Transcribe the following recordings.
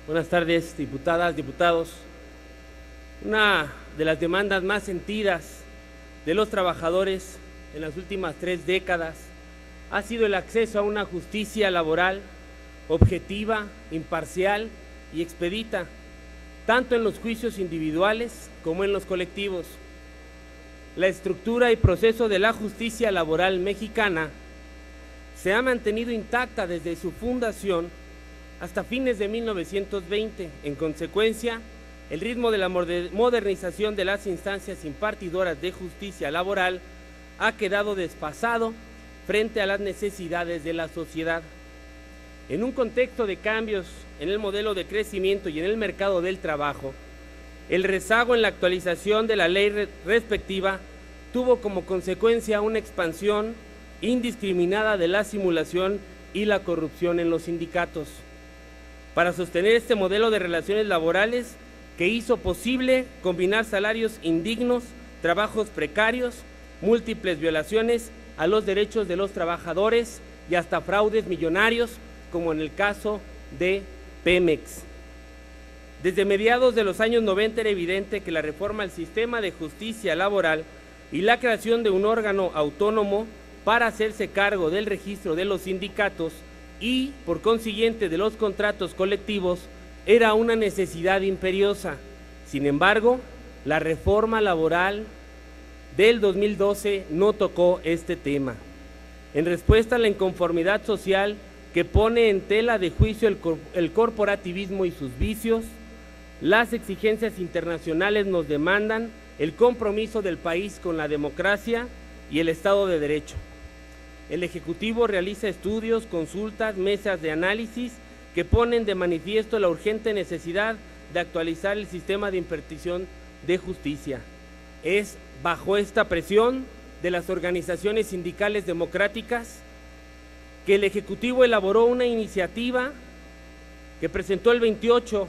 Buenas tardes, diputadas, diputados. Una de las demandas más sentidas de los trabajadores en las últimas 3 décadas ha sido el acceso a una justicia laboral objetiva, imparcial y expedita, tanto en los juicios individuales como en los colectivos. La estructura y proceso de la justicia laboral mexicana se ha mantenido intacta desde su fundación hasta fines de 1920. En consecuencia, el ritmo de la modernización de las instancias impartidoras de justicia laboral ha quedado desfasado frente a las necesidades de la sociedad. En un contexto de cambios en el modelo de crecimiento y en el mercado del trabajo, el rezago en la actualización de la ley respectiva tuvo como consecuencia una expansión indiscriminada de la simulación y la corrupción en los sindicatos. Para sostener este modelo de relaciones laborales que hizo posible combinar salarios indignos, trabajos precarios, múltiples violaciones a los derechos de los trabajadores y hasta fraudes millonarios, como en el caso de Pemex. Desde mediados de los años 90 era evidente que la reforma al sistema de justicia laboral y la creación de un órgano autónomo para hacerse cargo del registro de los sindicatos y, por consiguiente, de los contratos colectivos, era una necesidad imperiosa. Sin embargo, la reforma laboral del 2012 no tocó este tema. En respuesta a la inconformidad social que pone en tela de juicio el corporativismo y sus vicios, las exigencias internacionales nos demandan el compromiso del país con la democracia y el Estado de Derecho. El Ejecutivo realiza estudios, consultas, mesas de análisis que ponen de manifiesto la urgente necesidad de actualizar el sistema de impartición de justicia. Es bajo esta presión de las organizaciones sindicales democráticas que el Ejecutivo elaboró una iniciativa que presentó el 28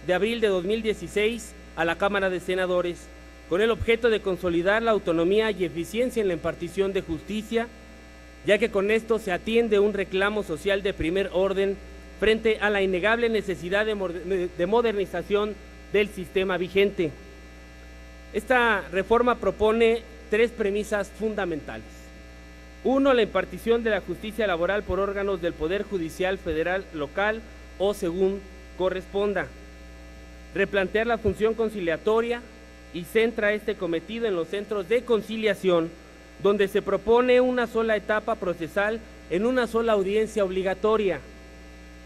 de abril de 2016 a la Cámara de Senadores, con el objeto de consolidar la autonomía y eficiencia en la impartición de justicia, ya que con esto se atiende un reclamo social de primer orden frente a la innegable necesidad de modernización del sistema vigente. Esta reforma propone 3 premisas fundamentales. 1, la impartición de la justicia laboral por órganos del Poder Judicial Federal, local o según corresponda. Replantear la función conciliatoria y centra este cometido en los centros de conciliación, donde se propone una sola etapa procesal en una sola audiencia obligatoria,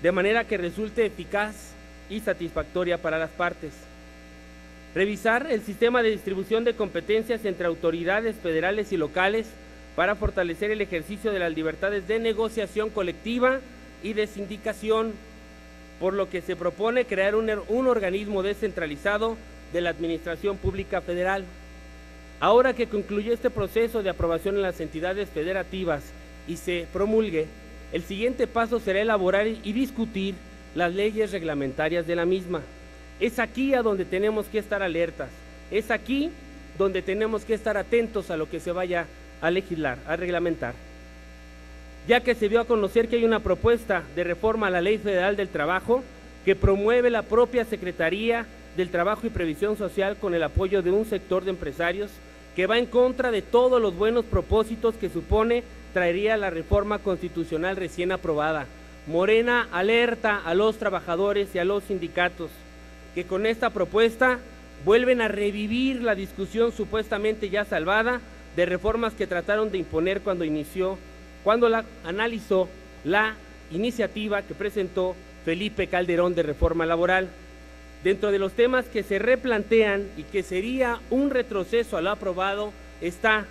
de manera que resulte eficaz y satisfactoria para las partes. Revisar el sistema de distribución de competencias entre autoridades federales y locales para fortalecer el ejercicio de las libertades de negociación colectiva y de sindicación, por lo que se propone crear un organismo descentralizado de la Administración Pública Federal. Ahora que concluyó este proceso de aprobación en las entidades federativas y se promulgue, el siguiente paso será elaborar y discutir las leyes reglamentarias de la misma. Es aquí a donde tenemos que estar alertas, es aquí donde tenemos que estar atentos a lo que se vaya a legislar, a reglamentar. Ya que se dio a conocer que hay una propuesta de reforma a la Ley Federal del Trabajo que promueve la propia Secretaría del Trabajo y Previsión Social con el apoyo de un sector de empresarios que va en contra de todos los buenos propósitos que supone traería la reforma constitucional recién aprobada. Morena alerta a los trabajadores y a los sindicatos que con esta propuesta vuelven a revivir la discusión supuestamente ya salvada de reformas que trataron de imponer cuando analizó la iniciativa que presentó Felipe Calderón de reforma laboral. Dentro de los temas que se replantean y que sería un retroceso a lo aprobado está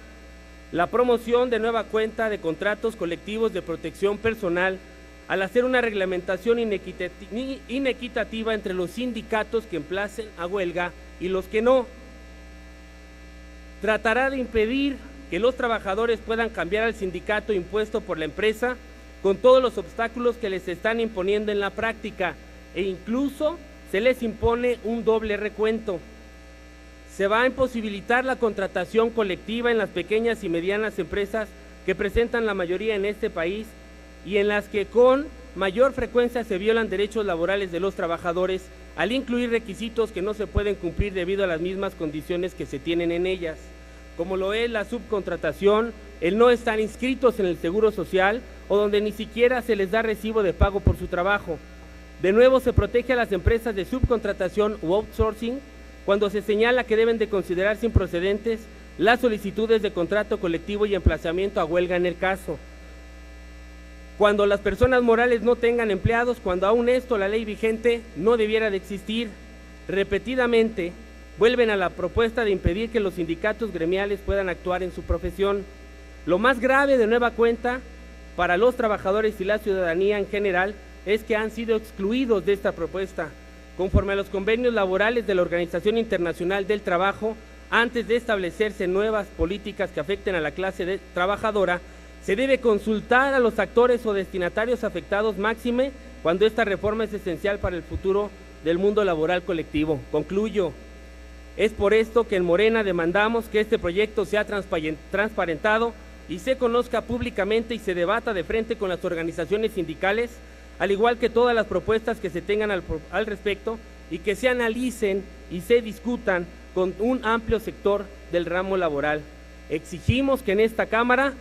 la promoción de nueva cuenta de contratos colectivos de protección personal al hacer una reglamentación inequitativa entre los sindicatos que emplacen a huelga y los que no. Tratará de impedir que los trabajadores puedan cambiar al sindicato impuesto por la empresa con todos los obstáculos que les están imponiendo en la práctica e incluso se les impone un doble recuento. Se va a imposibilitar la contratación colectiva en las pequeñas y medianas empresas que presentan la mayoría en este país y en las que con mayor frecuencia se violan derechos laborales de los trabajadores al incluir requisitos que no se pueden cumplir debido a las mismas condiciones que se tienen en ellas, como lo es la subcontratación, el no estar inscritos en el Seguro Social o donde ni siquiera se les da recibo de pago por su trabajo. De nuevo, se protege a las empresas de subcontratación u outsourcing cuando se señala que deben de considerarse improcedentes las solicitudes de contrato colectivo y emplazamiento a huelga en el caso. Cuando las personas morales no tengan empleados, cuando aún esto la ley vigente no debiera de existir. Repetidamente vuelven a la propuesta de impedir que los sindicatos gremiales puedan actuar en su profesión. Lo más grave de nueva cuenta para los trabajadores y la ciudadanía en general es que han sido excluidos de esta propuesta. Conforme a los convenios laborales de la Organización Internacional del Trabajo, antes de establecerse nuevas políticas que afecten a la clase trabajadora, se debe consultar a los actores o destinatarios afectados, máxime cuando esta reforma es esencial para el futuro del mundo laboral colectivo. Concluyo. Es por esto que en Morena demandamos que este proyecto sea transparentado y se conozca públicamente y se debata de frente con las organizaciones sindicales, al igual que todas las propuestas que se tengan al respecto, y que se analicen y se discutan con un amplio sector del ramo laboral. Exigimos que en esta Cámara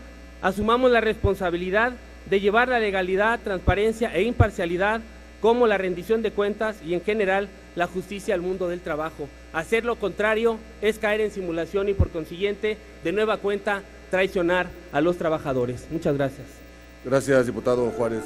asumamos la responsabilidad de llevar la legalidad, transparencia e imparcialidad como la rendición de cuentas y en general la justicia al mundo del trabajo. Hacer lo contrario es caer en simulación y por consiguiente de nueva cuenta traicionar a los trabajadores. Muchas gracias. Gracias, diputado Juárez.